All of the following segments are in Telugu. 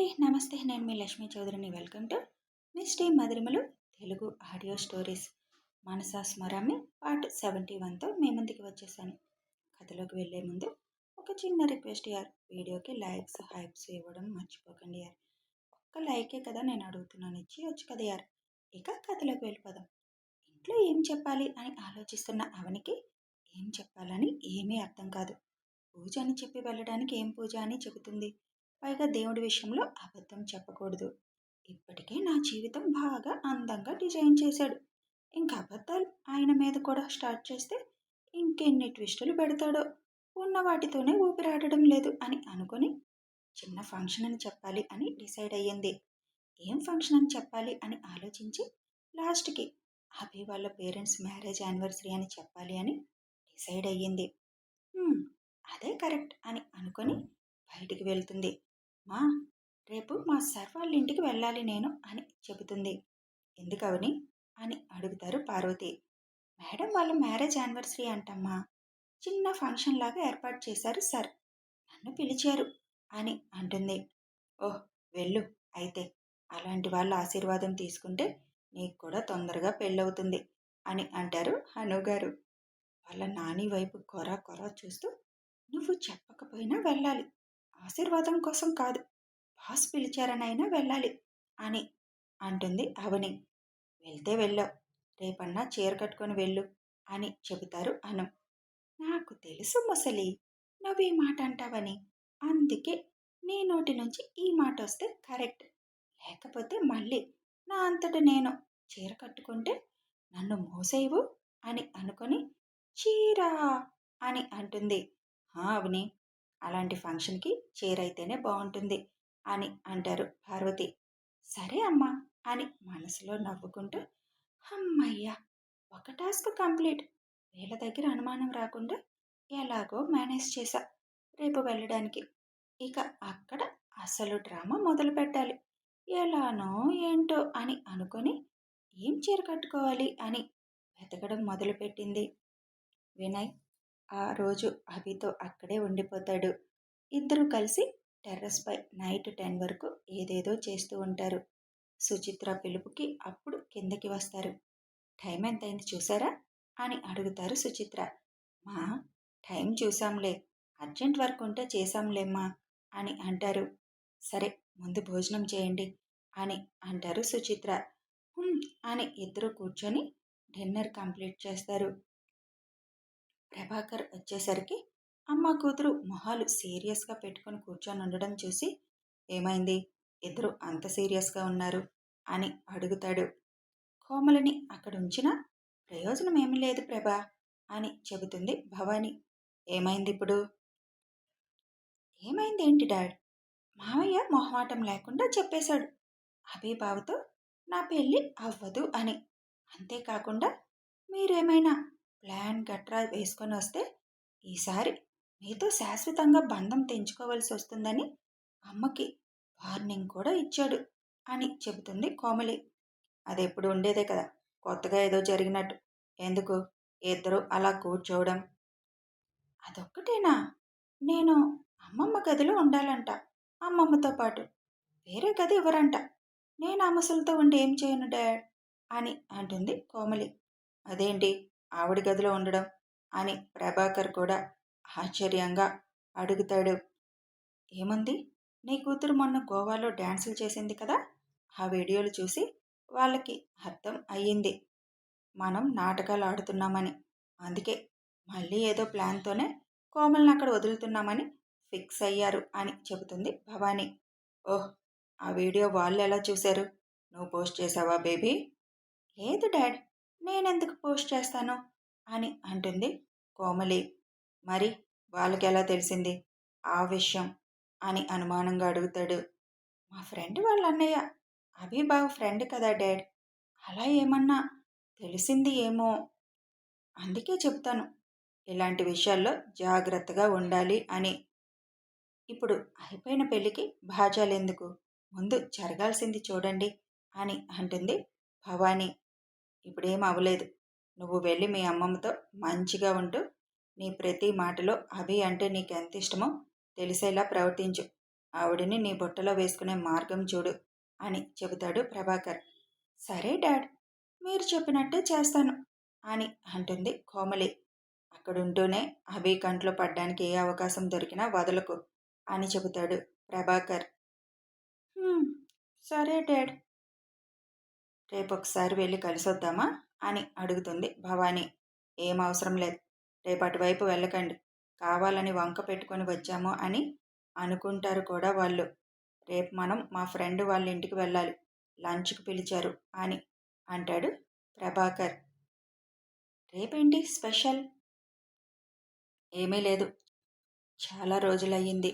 అండి. నమస్తే. నేను మీ లక్ష్మీ చౌదరిని. వెల్కమ్ టు మిస్టీ మధురిమలు Telugu audio stories. Manasa Smarami part 71తో మీ ముందుకి వచ్చేసాను. కథలోకి వెళ్ళే ముందు ఒక చిన్న రిక్వెస్ట్ యార్, వీడియోకి లైక్స్ హైప్స్ ఇవ్వడం మర్చిపోకండి యార్. ఒక్క లైకే కదా నేను అడుగుతున్నాను, ఇచ్చేయచ్చు కదా యార్. ఇక కథలోకి వెళ్ళిపోదాం. ఇంట్లో ఏం చెప్పాలి అని ఆలోచిస్తున్న అవనికి ఏం చెప్పాలని ఏమీ అర్థం కాదు. పూజ అని చెప్పి వెళ్ళడానికి ఏం పూజ అని చెబుతుంది. పైగా దేవుడి విషయంలో అబద్ధం చెప్పకూడదు. ఇప్పటికే నా జీవితం బాగా అందంగా డిజైన్ చేశాడు. ఇంకా అబద్ధాలు ఆయన మీద కూడా స్టార్ట్ చేస్తే ఇంకెన్ని ట్విస్టులు పెడతాడో. ఉన్న వాటితోనే ఊపిరాడడం లేదు అని అనుకొని చిన్న ఫంక్షన్ అని చెప్పాలి అని డిసైడ్ అయ్యింది. ఏం ఫంక్షన్ అని చెప్పాలి అని ఆలోచించి లాస్ట్కి అభి వాళ్ళ పేరెంట్స్ మ్యారేజ్ యానివర్సరీ అని చెప్పాలి అని డిసైడ్ అయ్యింది. అదే కరెక్ట్ అని అనుకొని బయటికి వెళ్తుంది. మా రేపు మా సార్ వాళ్ళ ఇంటికి వెళ్ళాలి నేను అని చెబుతుంది. ఎందుకవని అని అడుగుతారు పార్వతి. మేడం వాళ్ళ మ్యారేజ్ యానివర్సరీ అంటమ్మా, చిన్న ఫంక్షన్ లాగా ఏర్పాటు చేశారు సార్, నన్ను పిలిచారు అని అంటుంది. ఓహ్ వెళ్ళు అయితే, అలాంటి వాళ్ళ ఆశీర్వాదం తీసుకుంటే నీకు కూడా తొందరగా పెళ్ళవుతుంది అని అంటారు హనుగారు. వాళ్ళ నాని వైపు కొర కొర చూస్తూ, నువ్వు చెప్పకపోయినా వెళ్ళాలి, ఆశీర్వాదం కోసం కాదు, బాస్ పిలిచారనైనా వెళ్ళాలి అని అంటుంది అవని. వెళ్తే వెళ్ళావు, రేపన్నా చీర కట్టుకొని వెళ్ళు అని చెబుతారు అను. నాకు తెలుసు ముసలి, నువ్వు ఈ మాట అంటావని, అందుకే నీ నోటి నుంచి ఈ మాట వస్తే కరెక్ట్, లేకపోతే మళ్ళీ నా అంతట నేను చీర కట్టుకుంటే నన్ను మోసేవు అని అనుకొని చీరా అని అంటుంది. అవని, అలాంటి ఫంక్షన్కి చీర అయితేనే బాగుంటుంది అని అంటారు పార్వతి. సరే అమ్మా అని మనసులో నవ్వుకుంటూ, అమ్మయ్యా ఒక టాస్క్ కంప్లీట్, వీళ్ళ దగ్గర అనుమానం రాకుండా ఎలాగో మేనేజ్ చేశా రేపు వెళ్ళడానికి. ఇక అక్కడ అసలు డ్రామా మొదలు పెట్టాలి, ఎలానో ఏంటో అని అనుకొని ఏం చీర కట్టుకోవాలి అని వెతకడం మొదలుపెట్టింది. వినయ్ ఆ రోజు అభితో అక్కడే ఉండిపోతాడు. ఇద్దరు కలిసి టెర్రస్పై నైట్ 10 వరకు ఏదేదో చేస్తూ ఉంటారు. సుచిత్ర పిలుపుకి అప్పుడు కిందకి వస్తారు. టైం ఎంతైంది చూసారా అని అడుగుతారు సుచిత్ర. మా టైం చూసాంలే, అర్జెంట్ వర్క్ ఉంటే చేశాంలేమ్మా అని అంటారు. సరే ముందు భోజనం చేయండి అని అంటారు సుచిత్ర. అని ఇద్దరు కూర్చొని డిన్నర్ కంప్లీట్ చేస్తారు. ప్రభాకర్ వచ్చేసరికి అమ్మ కూతురు మొహాలు సీరియస్గా పెట్టుకొని కూర్చొని ఉండడం చూసి, ఏమైంది ఇద్దరు అంత సీరియస్గా ఉన్నారు అని అడుగుతాడు. కోమలిని అక్కడ ఉంచిన ప్రయోజనం ఏమీ లేదు ప్రభా అని చెబుతుంది భవాని. ఏమైంది ఇప్పుడు? ఏమైంది ఏంటి డాడ్? మావయ్య మొహమాటం లేకుండా చెప్పేశాడు అభిబావతో నా పెళ్ళి అవ్వదు అని. అంతేకాకుండా మీరేమైనా ప్లాన్ గట్రా వేసుకొని వస్తే ఈసారి మీతో శాశ్వతంగా బంధం తెంచుకోవలసి వస్తుందని అమ్మకి వార్నింగ్ కూడా ఇచ్చాడు అని చెబుతుంది కోమలి. అది ఎప్పుడు ఉండేదే కదా, కొత్తగా ఏదో జరిగినట్టు ఎందుకు ఇద్దరు అలా కూర్చోవడం? అదొక్కటేనా? నేను అమ్మమ్మ గదిలో ఉండాలంట, అమ్మమ్మతో పాటు వేరే గది ఇవ్వరంట. నేను ఆ ముసలితో ఉండి ఏం చేయను డాడ్ అని అంటుంది కోమలి. అదేంటి ఆవిడ గదిలో ఉండడం అని ప్రభాకర్ కూడా ఆశ్చర్యంగా అడుగుతాడు. ఏముంది, నీ కూతురు మొన్న గోవాలో డ్యాన్సులు చేసింది కదా, ఆ వీడియోలు చూసి వాళ్ళకి అర్థం అయ్యింది మనం నాటకాలు ఆడుతున్నామని. అందుకే మళ్ళీ ఏదో ప్లాన్తోనే కోమల్ని అక్కడ వదులుతున్నామని ఫిక్స్ అయ్యారు అని చెబుతుంది భవానీ. ఓహ్, ఆ వీడియో వాళ్ళు ఎలా చూశారు? నువ్వు పోస్ట్ చేసావా బేబీ? లేదు డాడ్, నేనెందుకు పోస్ట్ చేస్తాను అని అంటుంది కోమలి. మరి వాళ్ళకి ఎలా తెలిసింది ఆ విషయం అని అనుమానంగా అడుగుతాడు. మా ఫ్రెండ్ వాళ్ళ అన్నయ్య అభిబావ్ ఫ్రెండ్ కదా డాడ్, అలా ఏమన్నా తెలిసింది ఏమో, అందుకే చెప్తాను ఇలాంటి విషయాల్లో జాగ్రత్తగా ఉండాలి అని. ఇప్పుడు అయిపోయిన పెళ్ళికి భాజాలెందుకు, ముందు జరగాల్సింది చూడండి అని అంటుంది భవానీ. ఇప్పుడేం అవ్వలేదు, నువ్వు వెళ్ళి మీ అమ్మమ్మతో మంచిగా ఉంటూ నీ ప్రతి మాటలో అభి అంటే నీకెంత ఇష్టమో తెలిసేలా ప్రవర్తించు. ఆవిడని నీ బుట్టలో వేసుకునే మార్గం చూడు అని చెబుతాడు ప్రభాకర్. సరే డాడ్, మీరు చెప్పినట్టే చేస్తాను అని అంటుంది కోమలి. అక్కడుంటూనే అభి కంట్లో పడ్డానికి ఏ అవకాశం దొరికినా వదలకు అని చెబుతాడు ప్రభాకర్. సరే డాడ్, రేపొకసారి వెళ్ళి కలిసొద్దామా అని అడుగుతుంది భవానీ. ఏం అవసరం లేదు, రేపు అటువైపు వెళ్ళకండి, కావాలని వంక పెట్టుకొని వచ్చాము అని అనుకుంటారు కూడా వాళ్ళు. రేపు మనం మా ఫ్రెండ్ వాళ్ళ ఇంటికి వెళ్ళాలి, లంచ్కి పిలిచారు అని అంటాడు ప్రభాకర్. రేపేంటి స్పెషల్? ఏమీ లేదు, చాలా రోజులయ్యింది,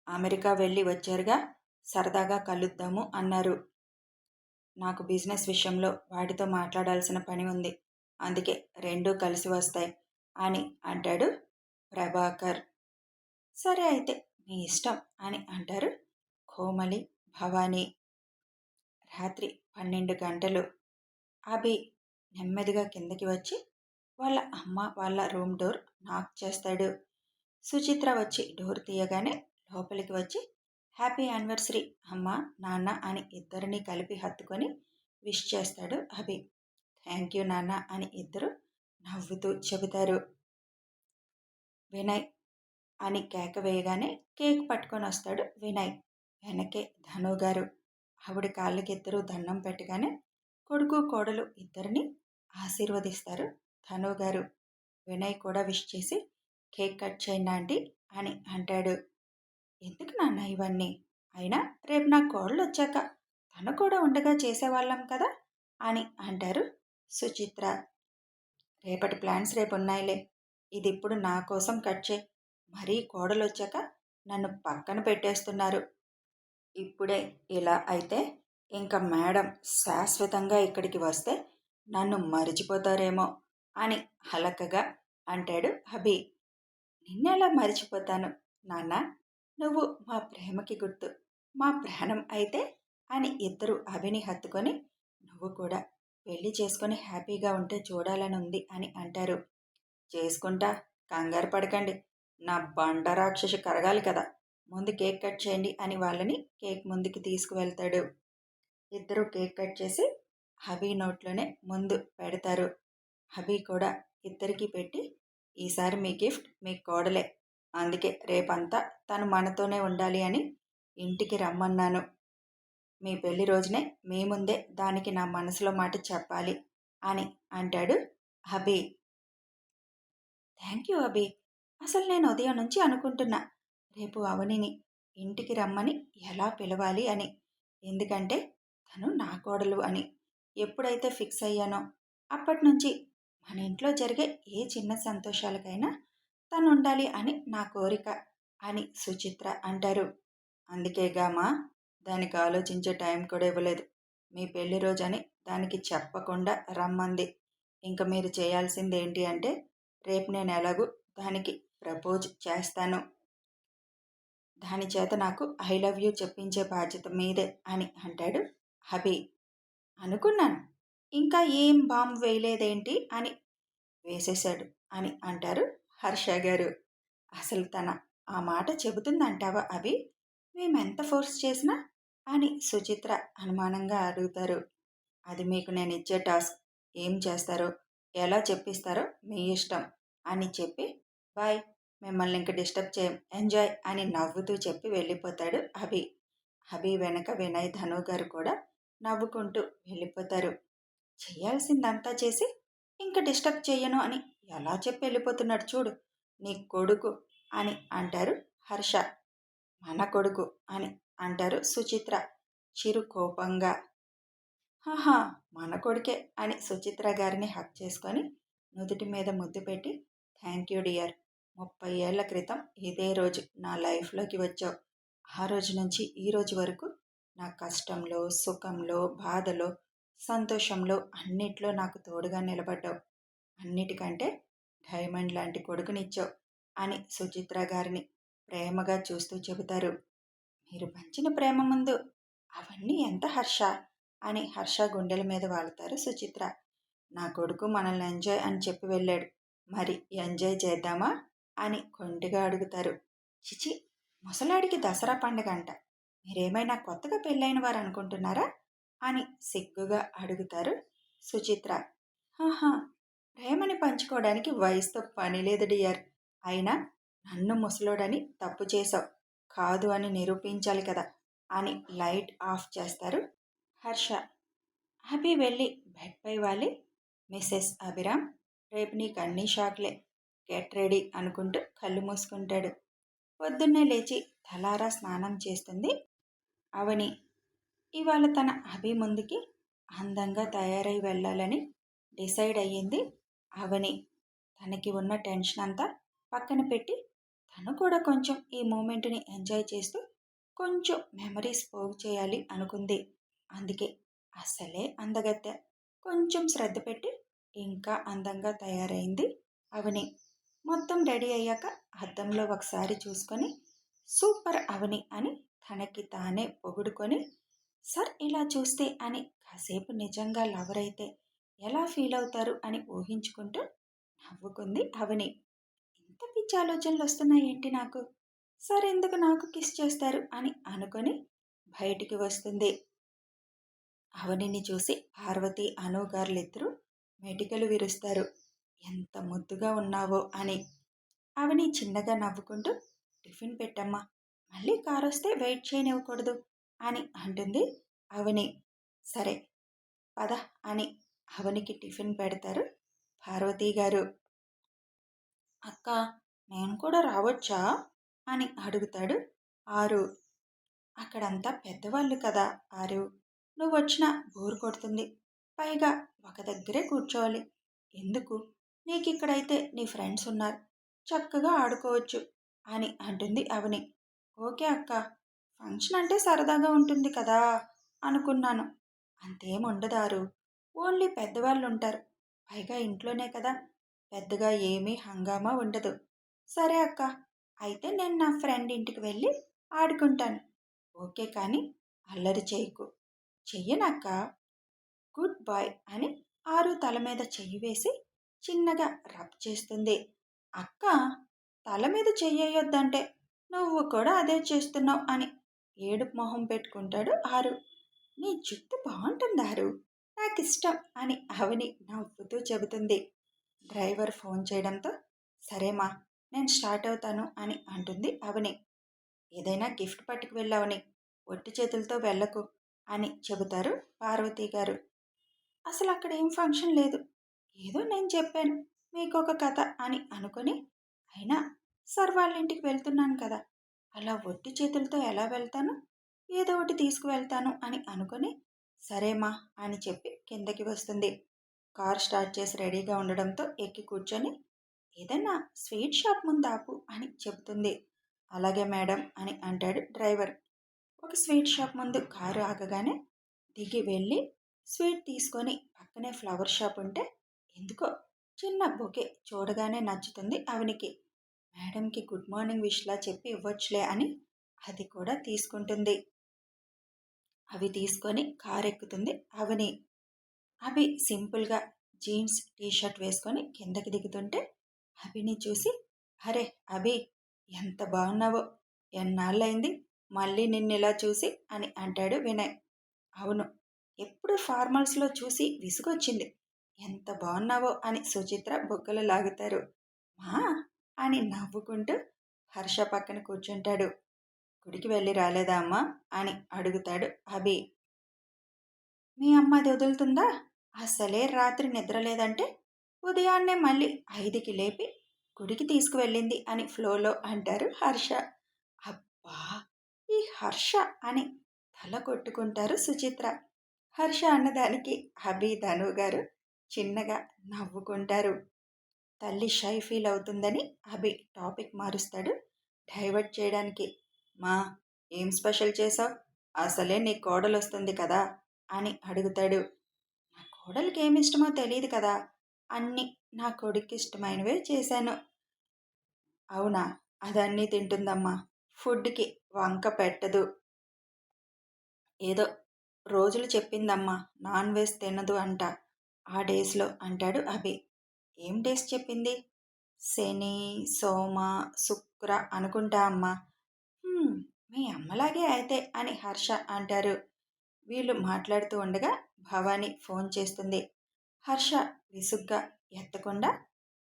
అమెరికా వెళ్ళి వచ్చారుగా, సరదాగా కలుద్దాము అన్నారు. నాకు బిజినెస్ విషయంలో వాటితో మాట్లాడాల్సిన పని ఉంది, అందుకే రెండూ కలిసి వస్తాయి అని అంటాడు ప్రభాకర్. సరే అయితే మీ ఇష్టం అని అంటారు కోమలి, భవానీ. రాత్రి 12 గంటలు. అభి నెమ్మదిగా కిందకి వచ్చి వాళ్ళ అమ్మ వాళ్ళ రూమ్ డోర్ నాక్ చేస్తాడు. సుచిత్ర వచ్చి డోర్ తీయగానే లోపలికి వచ్చి హ్యాపీ యానివర్సరీ అమ్మ నాన్న అని ఇద్దరిని కలిపి హత్తుకొని విష్ చేస్తాడు అభి. థ్యాంక్ యూ నాన్న అని ఇద్దరు నవ్వుతూ చెబుతారు. వినయ్ అని కేక వేయగానే కేక్ పట్టుకొని వస్తాడు వినయ్. వెనకే ధనుగారు. ఆవిడ కాళ్ళకిద్దరూ దండం పెట్టగానే కొడుకు కోడలు ఇద్దరిని ఆశీర్వదిస్తారు ధనుగారు. వినయ్ కూడా విష్ చేసి కేక్ కట్ చేయండి ఆంటీ అని అంటాడు. ఎందుకు నాన్న ఇవన్నీ? అయినా రేపు నా కోడలు వచ్చాక తను కూడా ఉండగా చేసేవాళ్ళం కదా అని అంటారు సుచిత్ర. రేపటి ప్లాన్స్ రేపు ఉన్నాయిలే, ఇది ఇప్పుడు నా కోసం కట్ చేయి, మరీ కోడలు వచ్చాక నన్ను పక్కన పెట్టేస్తున్నారు. ఇప్పుడే ఇలా అయితే ఇంకా మేడం శాశ్వతంగా ఇక్కడికి వస్తే నన్ను మరిచిపోతారేమో అని హలకగా అంటాడు అభి. నిన్నెలా మరిచిపోతాను నాన్న, నువ్వు మా ప్రేమకి గుర్తు, మా ప్రాణం అయితే అని ఇద్దరు అభిని హత్తుకొని నువ్వు కూడా పెళ్లి చేసుకొని హ్యాపీగా ఉంటే చూడాలని ఉంది అని అంటారు. చేసుకుంటా, కంగారు పడకండి, నా బండ రాక్షసి కరగాలి కదా, ముందు కేక్ కట్ చేయండి అని వాళ్ళని కేక్ ముందుకి తీసుకువెళ్తాడు. ఇద్దరు కేక్ కట్ చేసి హబీ నోట్లోనే ముందు పెడతారు. హబీ కూడా ఇద్దరికి పెట్టి ఈసారి మీ గిఫ్ట్ మీ కోడలే, అందుకే రేపంతా తను మనతోనే ఉండాలి అని ఇంటికి రమ్మన్నాను. మీ పెళ్లి రోజునే మీ ముందే దానికి నా మనసులో మాట చెప్పాలి అని అంటాడు హబీ. థ్యాంక్ యూ అభి, అసలు నేను ఉదయం నుంచి అనుకుంటున్నా రేపు అవనిని ఇంటికి రమ్మని ఎలా పిలవాలి అని, ఎందుకంటే తను నా కోడలు అని ఎప్పుడైతే ఫిక్స్ అయ్యానో అప్పటి నుంచి మన ఇంట్లో జరిగే ఏ చిన్న సంతోషాలకైనా తను ఉండాలి అని నా కోరిక అని సుచిత్ర అంటారు. అందుకేగామా దానికి ఆలోచించే టైం కూడా ఇవ్వలేదు, మీ పెళ్లి రోజని దానికి చెప్పకుండా రమ్మంది. ఇంకా మీరు చేయాల్సింది ఏంటి అంటే రేపు నేను ఎలాగూ దానికి ప్రపోజ్ చేస్తాను, దాని చేత నాకు ఐ లవ్ యూ చెప్పించే బాధ్యత మీదే అని అంటాడు హబీ. అనుకున్నాను, ఇంకా ఏం బాంబు వేయలేదేంటి అని వేసేశాడు అని అంటారు హర్ష గారు. అసలు తన ఆ మాట చెబుతుందంటావా అభి, మేమెంత ఫోర్స్ చేసినా అని సుచిత్ర అనుమానంగా అడుగుతారు. అది మీకు నేను ఇచ్చే టాస్క్, ఏం చేస్తారో ఎలా చెప్పిస్తారో మీ ఇష్టం అని చెప్పి బాయ్, మిమ్మల్ని ఇంక డిస్టర్బ్ చేయం, ఎంజాయ్ అని నవ్వుతూ చెప్పి వెళ్ళిపోతాడు అభి. అభి వెనక వినయ్ ధను గారు కూడా నవ్వుకుంటూ వెళ్ళిపోతారు. చేయాల్సిందంతా చేసి ఇంక డిస్టర్బ్ చెయ్యను అని ఎలా చెప్పి వెళ్ళిపోతున్నాడు చూడు నీ కొడుకు అని అంటారు హర్ష. మన కొడుకు అని అంటారు సుచిత్ర చిరు కోపంగా. హాహా, మన కొడుకే అని సుచిత్ర గారిని హక్ చేసుకొని నుదుటి మీద ముద్దు పెట్టి థ్యాంక్ యూ డియర్, 30 ఏళ్ల క్రితం ఇదే రోజు నా లైఫ్లోకి వచ్చావు, ఆ రోజు నుంచి ఈ రోజు వరకు నా కష్టంలో సుఖంలో బాధలో సంతోషంలో అన్నిట్లో నాకు తోడుగా నిలబడ్డావు, అన్నిటికంటే డైమండ్ లాంటి కొడుకునిచ్చావు అని సుచిత్ర గారిని ప్రేమగా చూస్తూ చెబుతారు. మీరు పంచిన ప్రేమ ముందు అవన్నీ ఎంత హర్ష అని హర్ష గుండెల మీద వాళ్తారు సుచిత్ర. నా కొడుకు మనల్ని ఎంజాయ్ అని చెప్పి వెళ్ళాడు, మరి ఎంజాయ్ చేద్దామా అని కొంటిగా అడుగుతారు. చిచి, ముసలాడికి దసరా పండుగ అంట, మీరేమైనా కొత్తగా పెళ్ళైన వారు అనుకుంటున్నారా అని సిగ్గుగా అడుగుతారు సుచిత్ర. ఆహా, ప్రేమని పంచుకోవడానికి వయసుతో పని లేదు డియర్. అయినా నన్ను ముసలోడని తప్పు చేశావు, కాదు అని నిరూపించాలి కదా అని లైట్ ఆఫ్ చేస్తారు హర్ష. అభి వెళ్ళి బెడ్పై వాలి, మిస్సెస్ అభిరామ్, రేపు నీకు అన్నీ షాక్లే, గెట్ రెడీ అనుకుంటూ కళ్ళు మూసుకుంటాడు. పొద్దున్నే లేచి తలారా స్నానం చేస్తుంది అవని. ఇవాళ తన అభి ముందుకి అందంగా తయారై వెళ్ళాలని డిసైడ్ అయ్యింది అవని. తనకి ఉన్న టెన్షన్ అంతా పక్కన పెట్టి తను కూడా కొంచెం ఈ మూమెంట్ని ఎంజాయ్ చేస్తూ కొంచెం మెమరీస్ పోగు చేయాలి అనుకుంది. అందుకే అస్సలే అందగత్తె కొంచెం శ్రద్ధ పెట్టి ఇంకా అందంగా తయారైంది అవని. మొత్తం రెడీ అయ్యాక అద్దంలో ఒకసారి చూసుకొని సూపర్ అవని అని తనకి తానే పొగుడుకొని, సార్ ఇలా చూస్తే అని కాసేపు నిజంగా లవర్ అయితే ఎలా ఫీల్ అవుతారు అని ఊహించుకుంటూ నవ్వుకుంది అవని. ఇంత పిచ్చి ఆలోచనలు వస్తున్నాయేంటి నాకు, సార్ ఎందుకు నాకు కిస్ చేస్తారు అని అనుకొని బయటికి వస్తుంది. అవనిని చూసి పార్వతి అను గారులిద్దరూ మెటికలు విరుస్తారు. ఎంత ముద్దుగా ఉన్నావో అని. అవని చిన్నగా నవ్వుకుంటూ, టిఫిన్ పెట్టమ్మా, మళ్ళీ కారు వస్తే వెయిట్ చేయనివ్వకూడదు అని అంటుంది అవని. సరే పద అని అవనికి టిఫిన్ పెడతారు పార్వతీ గారు. అక్క, నేను కూడా రావచ్చా అని అడుగుతాడు ఆరు. అక్కడంతా పెద్దవాళ్ళు కదా ఆరు, నువ్వు వచ్చినా బోర్ కొడుతుంది, పైగా ఒక దగ్గరే కూర్చోవాలి ఎందుకు, నీకిక్కడైతే నీ ఫ్రెండ్స్ ఉన్నారు, చక్కగా ఆడుకోవచ్చు అని అంటుంది అవని. ఓకే అక్క, ఫంక్షన్ అంటే సరదాగా ఉంటుంది కదా అనుకున్నాను. అంతేముండదారు, ఓన్లీ పెద్దవాళ్ళు ఉంటారు, పైగా ఇంట్లోనే కదా, పెద్దగా ఏమీ హంగామా ఉండదు. సరే అక్క, అయితే నేను నా ఫ్రెండ్ ఇంటికి వెళ్ళి ఆడుకుంటాను. ఓకే కానీ అల్లరి చేయకు. చెయ్యనక్క, గుడ్ బాయ్ అని ఆరు తల మీద చెయ్యి వేసి చిన్నగా రబ్ చేస్తుంది. అక్క, తల మీద చెయ్యొద్దంటే నువ్వు కూడా అదే చేస్తున్నావు అని ఏడుపు మొహం పెట్టుకుంటాడు ఆరు. నీ జుట్టు బాగుంటుంది ఆరు, నాకు ఇష్టం అని అవని నవ్వుతూ చెబుతుంది. డ్రైవర్ ఫోన్ చేయడంతో సరేమా, నేను స్టార్ట్ అవుతాను అని అంటుంది అవని. ఏదైనా గిఫ్ట్ పట్టుకు వెళ్ళావని, ఒట్టి చేతులతో వెళ్ళకు అని చెబుతారు పార్వతీ గారు. అసలు అక్కడ ఏం ఫంక్షన్ లేదు, ఏదో నేను చెప్పాను మీకు ఒక కథ అని అనుకొని, అయినా సార్ వాళ్ళ ఇంటికి వెళ్తున్నాను కదా, అలా ఒట్టి చేతులతో ఎలా వెళ్తాను, ఏదో ఒకటి తీసుకువెళ్తాను అని అనుకొని సరేమా అని చెప్పి కిందకి వస్తుంది. కార్ స్టార్ట్ చేసి రెడీగా ఉండడంతో ఎక్కి కూర్చొని ఏదైనా స్వీట్ షాప్ ముందు ఆపు అని చెబుతుంది. అలాగే మేడం అని అంటాడు డ్రైవర్. ఒక స్వీట్ షాప్ ముందు కారు ఆగగానే దిగి వెళ్ళి స్వీట్ తీసుకొని పక్కనే ఫ్లవర్ షాప్ ఉంటే ఎందుకో చిన్న బొకే చూడగానే నచ్చుతుంది అవనికి. మేడంకి గుడ్ మార్నింగ్ విష్లా చెప్పి ఇవ్వచ్చులే అని అది కూడా తీసుకుంటుంది. అవి తీసుకొని కారు ఎక్కుతుంది అవని. అవి సింపుల్గా జీన్స్ టీషర్ట్ వేసుకొని కిందకి దిగుతుంటే అభిని చూసి, అరే అభి, ఎంత బాగున్నావో, ఎన్నాళ్ళైంది మళ్ళీ నిన్నిలా చూసి అని అంటాడు వినయ్. అవును, ఎప్పుడు ఫార్మల్స్లో చూసి విసుగొచ్చింది, ఎంత బాగున్నావో అని సుచిత్ర బొగ్గలు లాగుతారు. మా అని నవ్వుకుంటూ హర్ష పక్కన కూర్చుంటాడు. గుడికి వెళ్ళి రాలేదా అమ్మా అని అడుగుతాడు అభి. మీ అమ్మ అది వదులుతుందా, అసలే రాత్రి నిద్రలేదంటే ఉదయాన్నే మళ్ళీ 5కి లేపి గుడికి తీసుకువెళ్ళింది అని ఫ్లోలో అంటారు హర్ష. అబ్బా, ఈ హర్ష అని తల కొట్టుకుంటారు సుచిత్ర. హర్ష అన్నదానికి అభి ధను గారు చిన్నగా నవ్వుకుంటారు. తల్లి షై ఫీల్ అవుతుందని అభి టాపిక్ మారుస్తాడు డైవర్ట్ చేయడానికి. మా, ఏం స్పెషల్ చేసావు, అసలే నీ కోడలు వస్తుంది కదా అని అడుగుతాడు. నా కోడలికి ఏమి ఇష్టమో తెలియదు కదా, అన్నీ నా కొడుకు ఇష్టమైనవే చేశాను. అవునా, అదన్నీ తింటుందమ్మా, ఫుడ్కి వంక పెట్టదు, ఏదో రోజులు చెప్పిందమ్మా నాన్ వెజ్ తినదు అంట ఆ డేస్లో అంటాడు అభి. ఏం డేస్ చెప్పింది, శని సోమ శుక్ర అనుకుంటా అమ్మా. మీ అమ్మలాగే అయితే అని హర్ష అంటారు. వీళ్ళు మాట్లాడుతూ ఉండగా భవాని ఫోన్ చేస్తుంది. హర్ష విసుగ్గా ఎత్తకుండా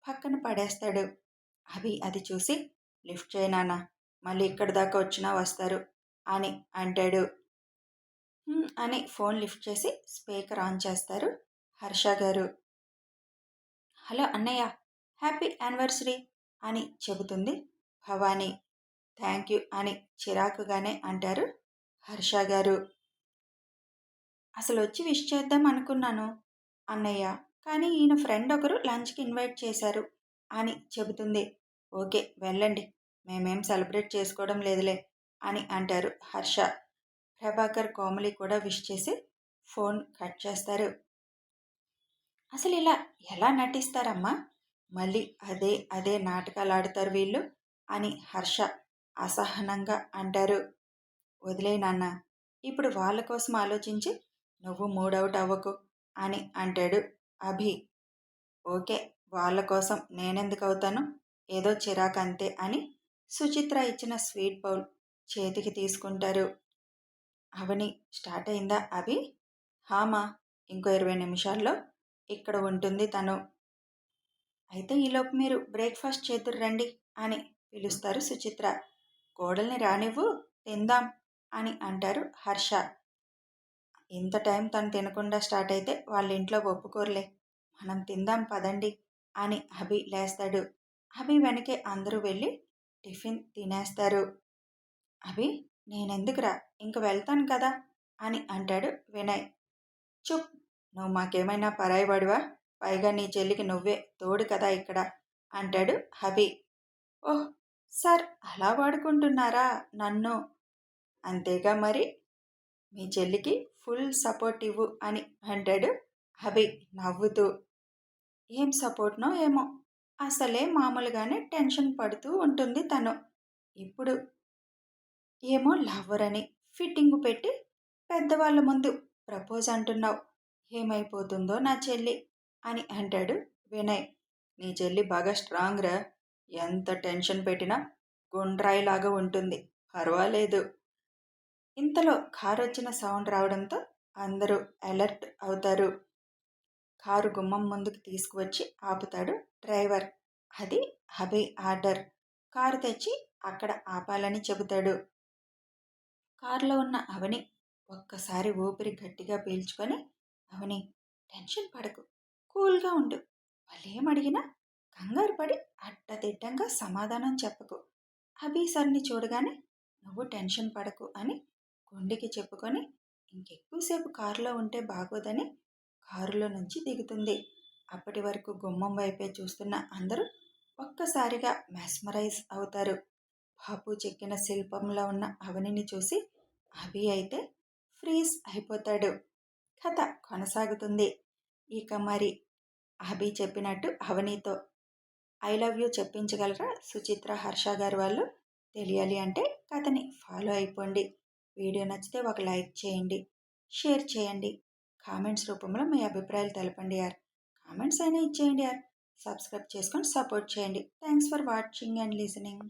పక్కన పడేస్తాడు. అది చూసి లిఫ్ట్ చేయనానా, మళ్ళీ ఇక్కడి దాకా వచ్చినా వస్తారు అని అంటాడు. అని ఫోన్ లిఫ్ట్ చేసి స్పీకర్ ఆన్ చేస్తారు హర్ష గారు. హలో అన్నయ్య, హ్యాపీ యానివర్సరీ అని చెబుతుంది భవాని. థ్యాంక్ యూ అని చిరాకుగానే అంటారు హర్ష గారు. అసలు వచ్చి విష్ చేద్దాం అనుకున్నాను అన్నయ్య, కానీ ఈయన ఫ్రెండ్ ఒకరు లంచ్కి ఇన్వైట్ చేశారు అని చెబుతుంది. ఓకే వెళ్ళండి, మేమేం సెలబ్రేట్ చేసుకోవడం లేదులే అని అంటారు హర్ష. ప్రభాకర్ కోమలి కూడా విష్ చేసి ఫోన్ కట్ చేస్తారు. అసలు ఇలా ఎలా నటిస్తారమ్మా, మళ్ళీ అదే అదే నాటకాలు ఆడతారు వీళ్ళు అని హర్ష అసహనంగా అంటారు. వదిలే నాన్న, ఇప్పుడు వాళ్ళ కోసం ఆలోచించి నువ్వు మూడవుట్ అవ్వకు అని అంటాడు అభి. ఓకే, వాళ్ళ కోసం నేనెందుకు అవుతాను, ఏదో చిరాకంతే అని సుచిత్ర ఇచ్చిన స్వీట్ బౌల్ చేతికి తీసుకుంటారు. అవని స్టార్ట్ అయిందా అభి? హామా, ఇంకో 20 నిమిషాల్లో ఇక్కడ ఉంటుంది తను. అయితే ఈలోపు మీరు బ్రేక్ఫాస్ట్ చేతురు రండి అని పిలుస్తారు సుచిత్ర. కోడల్ని రానివ్వు, తిందాం అని అంటారు హర్ష. ఇంత టైం తను తినకుండా స్టార్ట్ అయితే వాళ్ళ ఇంట్లో ఒప్పుకోరులే, మనం తిందాం పదండి అని అభి లేస్తాడు. అభి వెనకే అందరూ వెళ్ళి టిఫిన్ తినేస్తారు. అభి, నేనెందుకురా, ఇంక వెళ్తాను కదా అని అంటాడు వినయ్. చుప్, నువ్వు మాకేమైనా పరాయివాడివా, పైగా నీ చెల్లికి నువ్వే తోడు కదా ఇక్కడ అంటాడు అభి. ఓహ్ సార్, అలా వాడుకుంటున్నారా నన్ను? అంతేగా మరి, మీ చెల్లికి ఫుల్ సపోర్ట్ ఇవ్వు అని అంటాడు అభి నవ్వుతూ. ఏం సపోర్ట్నో ఏమో, అసలే మామూలుగానే టెన్షన్ పడుతూ ఉంటుంది తను. ఇప్పుడు ఏమో లవ్వర్ అని ఫిట్టింగు పెట్టి పెద్దవాళ్ళ ముందు ప్రపోజ్ అంటున్నావు, ఏమైపోతుందో నా చెల్లి అని అంటాడు వినయ్. నీ చెల్లి బాగా స్ట్రాంగ్ రా, ఎంత టెన్షన్ పెట్టినా గుండ్రాయిలాగా ఉంటుంది, పర్వాలేదు. ఇంతలో కారు వచ్చిన సౌండ్ రావడంతో అందరూ అలర్ట్ అవుతారు. కారు గుమ్మం ముందుకు తీసుకువచ్చి ఆపుతాడు డ్రైవర్. అది అభి ఆర్డర్. కారు తెచ్చి అక్కడ ఆపాలని చెబుతాడు. కారులో ఉన్న అవని ఒక్కసారి ఊపిరి గట్టిగా పీల్చుకొని, అవని టెన్షన్ పడకు, కూల్గా ఉండు, వాళ్ళేం అడిగినా కంగారు పడి అడ్డదిడ్డంగా సమాధానం చెప్పకు. అభి సర్ని చూడగానే నువ్వు టెన్షన్ పడకు అని గుండెకి చెప్పుకొని ఇంకెక్కువసేపు కారులో ఉంటే బాగోదని కారులో నుంచి దిగుతుంది. అప్పటి వరకు గుమ్మం వైపే చూస్తున్న అందరూ ఒక్కసారిగా మెస్మరైజ్ అవుతారు. బాపు చెక్కిన శిల్పంలో ఉన్న అవనిని చూసి అభి అయితే ఫ్రీజ్ అయిపోతాడు. కథ కొనసాగుతుంది. ఇక మరి అభి చెప్పినట్టు అవనితో ఐ లవ్ యూ చెప్పించగలరా సుచిత్ర, హర్ష గారు వాళ్ళు? తెలియాలి అంటే కథని ఫాలో అయిపోండి. వీడియో నచ్చితే ఒక లైక్ చేయండి, షేర్ చేయండి, కామెంట్స్ రూపంలో మీ అభిప్రాయాలు తెలపండి యార్. కామెంట్స్ అయినా ఇచ్చేయండి యార్. సబ్స్క్రైబ్ చేసుకొని సపోర్ట్ చేయండి. Thanks for watching and listening.